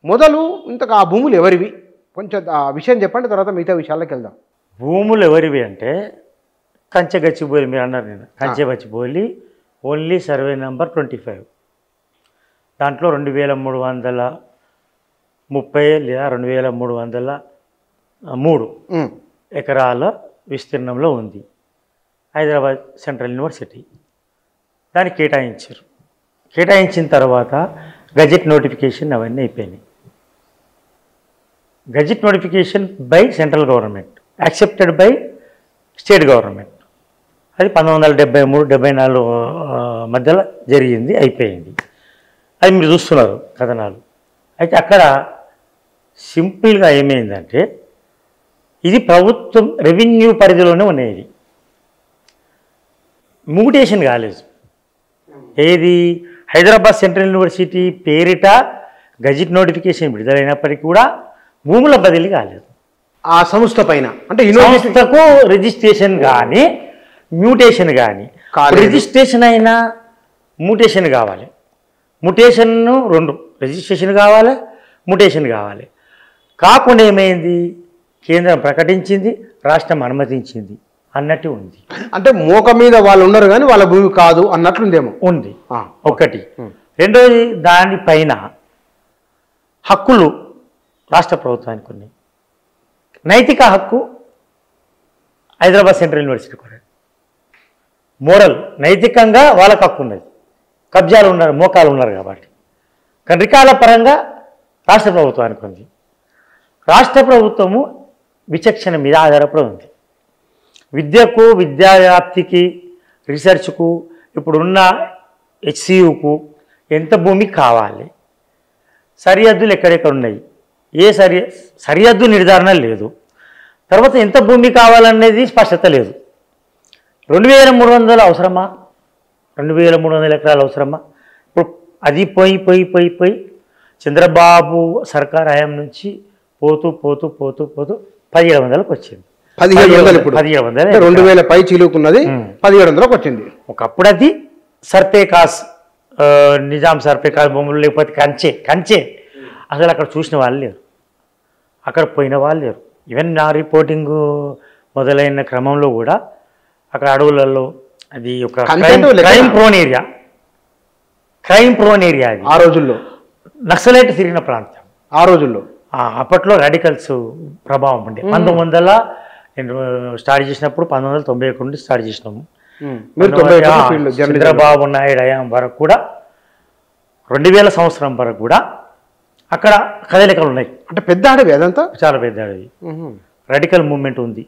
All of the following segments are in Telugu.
మొదలు ఇంతకు ఆ భూములు ఎవరివి కొంచెం ఆ విషయం చెప్పండి, తర్వాత మిగతా విషయాల్లోకి వెళ్దాం. భూములు ఎవరివి అంటే కంచె గచ్చిబౌలి, మీరు అన్నారు నేను కంచె గచ్చిబౌలి ఓన్లీ సర్వే నెంబర్ 25. దాంట్లో 2330 లేదా 2303 ఎకరాల విస్తీర్ణంలో ఉంది. హైదరాబాద్ సెంట్రల్ యూనివర్సిటీ దాన్ని కేటాయించారు. కేటాయించిన తర్వాత గజెట్ నోటిఫికేషన్ అవన్నీ అయిపోయినాయి. Gazette notification by central government, accepted by state government. అది 1973-74 మధ్యలో జరిగింది, అయిపోయింది. అది మీరు చూస్తున్నారు కథనాలు. అయితే అక్కడ సింపుల్గా ఏమైందంటే ఇది ప్రభుత్వం రెవెన్యూ పరిధిలోనే ఉన్నాయి. మ్యూటేషన్ కాలేదు. ఏది హైదరాబాద్ సెంట్రల్ యూనివర్సిటీ పేరిట గజెట్ నోటిఫికేషన్ విడుదలైనప్పటికీ కూడా భూముల బదిలీ కాలేదు. ఆ సంస్థ పైన అంటే సంస్థకు రిజిస్ట్రేషన్ కానీ మ్యూటేషన్ కానీ, రిజిస్ట్రేషన్ అయినా మ్యూటేషన్ కావాలి. మ్యూటేషన్ రెండు, రిజిస్ట్రేషన్ కావాలి, మ్యూటేషన్ కావాలి. కాకుండా ఏమైంది, కేంద్రం ప్రకటించింది, రాష్ట్రం అనుమతించింది అన్నట్టు ఉంది. అంటే మోక మీద వాళ్ళు ఉన్నారు కానీ వాళ్ళ భూమి కాదు అన్నట్లుందేమో ఉంది. ఒకటి. రెండోది, దానిపైన హక్కులు రాష్ట్ర ప్రభుత్వానికి ఉన్నాయి. నైతిక హక్కు హైదరాబాద్ సెంట్రల్ యూనివర్సిటీ కూడా, మోరల్ నైతికంగా వాళ్ళకు హక్కు ఉన్నది. కబ్జాలు ఉన్నారు, మోకాలు ఉన్నారు కాబట్టి. కానీ రికార్డుల పరంగా రాష్ట్ర ప్రభుత్వానికి ఉంది. రాష్ట్ర ప్రభుత్వము విచక్షణ మీద ఆధారపడి ఉంది. విద్యకు, విద్యా వ్యాప్తికి, రీసెర్చ్కు, ఇప్పుడున్న హెచ్సియుకు ఎంత భూమి కావాలి, సరిహద్దులు ఎక్కడెక్కడ ఉన్నాయి, ఏ సరిహద్దు నిర్ధారణ లేదు. తర్వాత ఎంత భూమి కావాలనేది స్పష్టత లేదు. 2300 అవసరమా, 2300 ఎకరాలు అవసరమా? ఇప్పుడు అది పోయి చంద్రబాబు సర్కార్ హయాం నుంచి పోతూ 1700కు వచ్చింది. 1700 2000 పై చిలుకున్నది 1700కు వచ్చింది. ఒకప్పుడు అది సర్పేకాస్, నిజాం సర్పేకాస్ భూములు, లేకపోతే కంచె అసలు అక్కడ చూసిన వాళ్ళు లేరు, అక్కడ పోయిన వాళ్ళు లేరు. ఈవెన్ నా రిపోర్టింగ్ మొదలైన క్రమంలో కూడా అక్కడ అడవులలో అది ఒక క్రైమ్ ప్రోన్ ఏరియా అది. ఆ రోజుల్లో నక్సలైట్ తిరిగిన ప్రాంతం. ఆ రోజుల్లో అప్పట్లో రాడికల్స్ ప్రభావం ఉండే. 1900 నేను స్టార్ట్ చేసినప్పుడు 1991 నుండి స్టార్ట్ చేసినాము. చంద్రబాబు నాయుడు హయాం వరకు కూడా 2000 సంవత్సరం వరకు కూడా అక్కడ కదలికలు ఉన్నాయి. అంటే పెద్ద అడవి, అదంతా చాలా పెద్ద అడవి. రాడికల్ మూవ్మెంట్ ఉంది,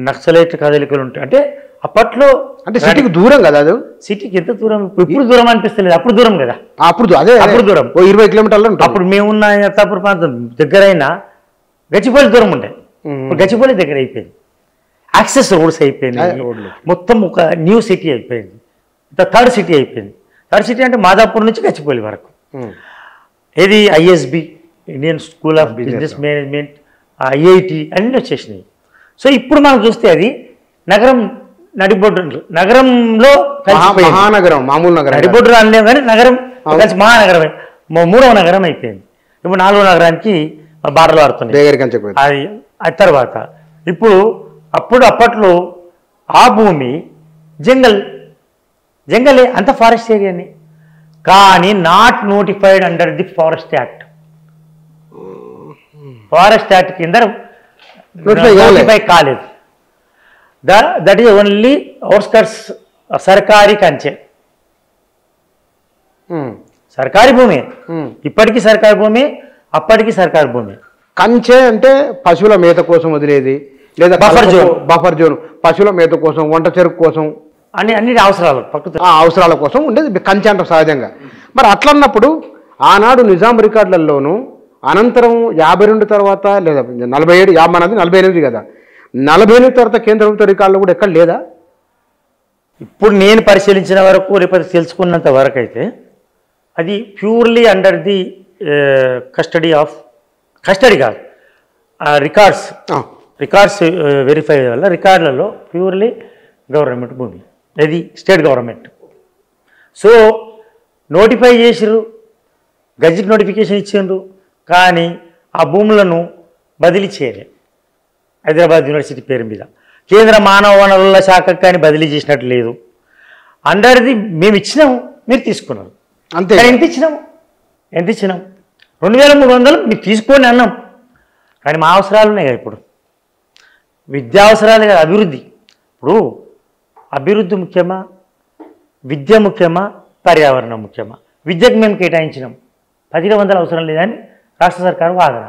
నక్సలైట్ కదలికలు ఉంటాయి. అంటే అప్పట్లో అంటే సిటీకి దూరం కదా, అది సిటీకి ఎంత దూరం, ఇప్పుడు దూరం అనిపిస్తలేదు, అప్పుడు దూరం కదా. అప్పుడు దూరం 20 కిలోమీటర్లు. అప్పుడు మేమున్న అత్తాపూర్ ప్రాంతం దగ్గరైనా గచ్చిబౌలి దూరం ఉంటాయి. ఇప్పుడు గచ్చిబౌలి దగ్గర అయిపోయింది, యాక్సెస్ రోడ్స్ అయిపోయింది, మొత్తం ఒక న్యూ సిటీ అయిపోయింది, థర్డ్ సిటీ అయిపోయింది. థర్డ్ సిటీ అంటే మాదాపూర్ నుంచి గచ్చిబౌలి వరకు. ఏది ISB, Indian school of business management, IIT అన్నీ వచ్చేసినాయి. సో ఇప్పుడు మనం చూస్తే అది నగరం నడిబొడ్డు, నగరంలో మహానగరం, మామూలు నగరం, నడిబొడ్డు అనలేము కానీ నగరం కలిసి మహానగరమే, 3వ నగరం అయిపోయింది. ఇప్పుడు 4వ నగరానికి బాటలు ఆడుతుంది. అది తర్వాత ఇప్పుడు అప్పట్లో ఆ భూమి జంగలే, అంత ఫారెస్ట్ ఏరియాని, కానీ not notified under the forest act. Forest act కింద నోటిఫై కాలేదు. దట్ ఈజ్ ఓన్లీ అవుట్స్కట్స్, సర్కారీ కంచె, సర్కారీ భూమి, ఇప్పటికీ సర్కారీ భూమి, అప్పటికి సర్కారీ భూమి. కంచె అంటే పశువుల మేత కోసం వదిలేది, లేదా బఫర్ జోన్ పశువుల మేత కోసం, వంట చెరుకు కోసం, అన్ని అవసరాల కోసం ఉండేది కంచె అంట సహజంగా. మరి అట్లన్నప్పుడు ఆనాడు నిజాం రికార్డులలోనూ, అనంతరం 52 తర్వాత లేదా 47, మనది 48 కదా, 48 తర్వాత కేంద్ర ప్రభుత్వ రికార్డులో కూడా ఎక్కడ లేదా? ఇప్పుడు నేను పరిశీలించిన వరకు, లేకపోతే తెలుసుకున్నంత వరకు అయితే అది ప్యూర్లీ అండర్ ది కస్టడీ కాదు, రికార్డ్స్ వెరిఫై వల్ల రికార్డులలో ప్యూర్లీ గవర్నమెంట్ భూమి, ఇది స్టేట్ గవర్నమెంట్. సో నోటిఫై చేసిరు, గెజిట్ నోటిఫికేషన్ ఇచ్చిండ్రు, కానీ ఆ భూములను బదిలీ చేయలే. హైదరాబాద్ యూనివర్సిటీ పేరు మీద కేంద్ర మానవ వనరుల శాఖకు కానీ బదిలీ చేసినట్టు లేదు. అందరిది మేము ఇచ్చినాము, మీరు తీసుకున్నారు అంతే. ఎంత ఇచ్చినాము? 2300 మీరు తీసుకోండి అన్నాం. కానీ మా అవసరాలు ఉన్నాయి కదా, ఇప్పుడు విద్యా అవసరాలు కదా, అభివృద్ధి. ఇప్పుడు అభివృద్ధి ముఖ్యమా, విద్య ముఖ్యమా, పర్యావరణం ముఖ్యమా? విద్యకు మేము కేటాయించినాం, 10,000 అవసరం లేదని రాష్ట్ర సర్కారు వాదన.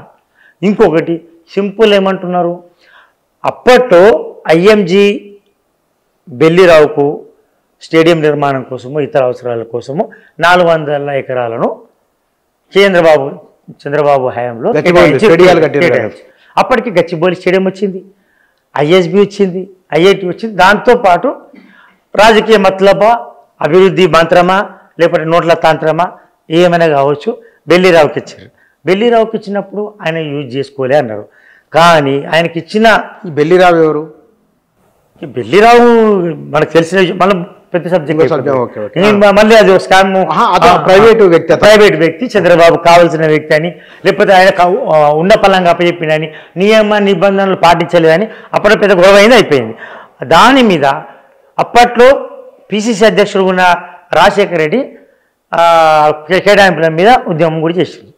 ఇంకొకటి సింపుల్ ఏమంటున్నారు, అప్పట్లో ఐఎంజీ బెల్లిరావుకు స్టేడియం నిర్మాణం కోసము ఇతర అవసరాల కోసము 400 ఎకరాలను చంద్రబాబు హయాంలో అప్పటికి గచ్చిబౌలి స్టేడియం వచ్చింది, ఐఎస్బి వచ్చింది, ఐఐటి వచ్చింది. దాంతోపాటు రాజకీయ మతలబా, అభివృద్ధి మంత్రమా, లేకపోతే నోట్ల తాంత్రమా ఏమైనా కావచ్చు, బెల్లిరావుకి ఇచ్చారు. బెల్లిరావుకి ఇచ్చినప్పుడు ఆయన యూజ్ చేసుకోలే అన్నారు. కానీ ఆయనకి ఇచ్చిన ఈ బెల్లిరావు ఎవరు? బెల్లిరావు మనకు తెలిసిన మళ్ళీ పెద్ద సబ్జెక్ట్, మళ్ళీ అది స్కామ్, ప్రైవేట్ వ్యక్తి, చంద్రబాబు కావాల్సిన వ్యక్తి అని, లేకపోతే ఆయన ఉన్న పలంగా అప్పచెప్పిండని, నియమ నిబంధనలు పాటించలేదని అప్పట్లో పెద్ద గొడవ అయింది, అయిపోయింది. దాని మీద అప్పట్లో పిసిసి అధ్యక్షుడు ఉన్న రాజశేఖర రెడ్డి కేటాయింపుల మీద ఉద్యమం కూడా చేసింది.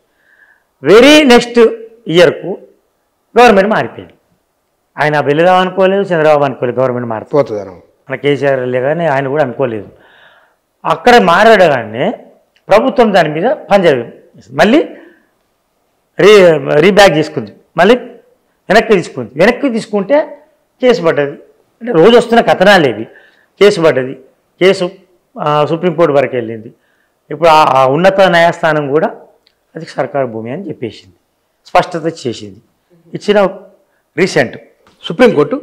వెరీ నెక్స్ట్ ఇయర్కు గవర్నమెంట్ మారిపోయింది. ఆయన బెల్లిరావు అనుకోలేదు, చంద్రబాబు అనుకోలేదు, గవర్నమెంట్ మారిపోతుంది మన కేసీఆర్ కానీ ఆయన కూడా అనుకోలేదు. అక్కడ మారడగానే ప్రభుత్వం దాని మీద పంజాబ్ మళ్ళీ రీబ్యాక్ చేసుకుంది, మళ్ళీ వెనక్కి తీసుకుంటే కేసు పడ్డది. అంటే రోజు వస్తున్న కథనాలు ఇవి. కేసు పడ్డది, కేసు సుప్రీంకోర్టు వరకు వెళ్ళింది. ఇప్పుడు ఆ ఉన్నత న్యాయస్థానం కూడా అది సర్కారు భూమి అని చెప్పేసింది, స్పష్టత చేసింది. ఇచ్చిన రీసెంట్ సుప్రీంకోర్టు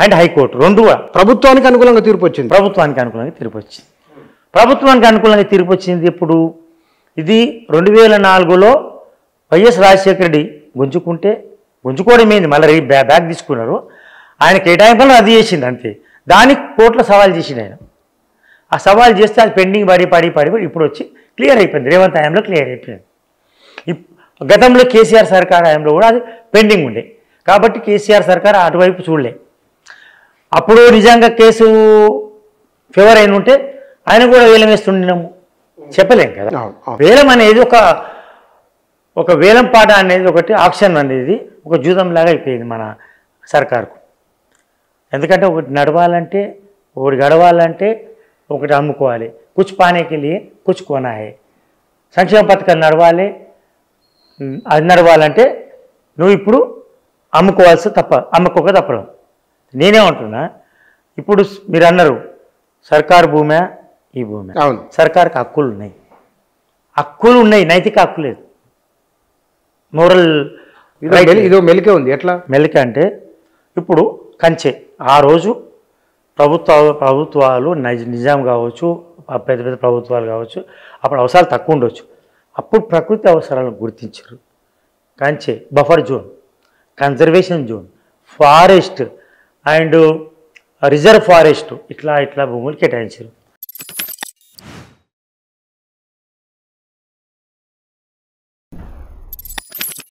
అండ్ హైకోర్టు రెండు ప్రభుత్వానికి అనుకూలంగా తీర్పు వచ్చింది. ప్రభుత్వానికి అనుకూలంగా తీర్పు వచ్చింది. ఇప్పుడు ఇది 2004లో వైఎస్ రాజశేఖర రెడ్డి గుంజుకోవడం ఏంది, మళ్ళీ బ్యాక్ తీసుకున్నారు. ఆయన కేటాయింపులను అది చేసింది అంతే. దానికి కోర్టులో సవాల్ చేసింది ఆయన. ఆ సవాల్ చేస్తే అది పెండింగ్ పడి ఇప్పుడు వచ్చి క్లియర్ అయిపోయింది. రేవంత్ హయాంలో క్లియర్ అయిపోయింది. గతంలో కేసీఆర్ సర్కార్ హయాంలో కూడా అది పెండింగ్ ఉండే, కాబట్టి కేసీఆర్ సర్కార్ అటువైపు చూడలే. అప్పుడు నిజంగా కేసు ఫేవర్ అయిన ఉంటే ఆయన కూడా వేలం వేస్తుండినాము, చెప్పలేం కదా. వేలం అనేది ఒక వేలం పాట అనేది ఒకటి, ఆక్షన్ అనేది ఒక జూదంలాగా అయిపోయింది మన సర్కార్కు. ఎందుకంటే ఒకటి నడవాలంటే, ఒకటి గడవాలంటే ఒకటి అమ్ముకోవాలి. కుచ్ పానేకి లియే కుచ్ కోనా హై. సంక్షేమ పథకాలు నడవాలి, అది నడవాలంటే నువ్వు ఇప్పుడు అమ్ముకోక తప్పదు. నేనేమంటున్నా, ఇప్పుడు మీరు అన్నారు సర్కారు భూమే ఈ భూమి, సర్కారుకి హక్కులు ఉన్నాయి, నైతిక హక్కు లేదు, మోరల్ ఇదో మెలికే ఉంది. ఎట్లా మెలిక అంటే ఇప్పుడు కంచె ఆ రోజు ప్రభుత్వాలు నిజాం కావచ్చు, పెద్ద పెద్ద ప్రభుత్వాలు కావచ్చు, అప్పుడు అవసరాలు తక్కువ ఉండొచ్చు. అప్పుడు ప్రకృతి అవసరాలను గుర్తించారు. కంచె, buffer zone, conservation zone, forest and reserve forest, ఇట్లా భూములు కేటాయించారు.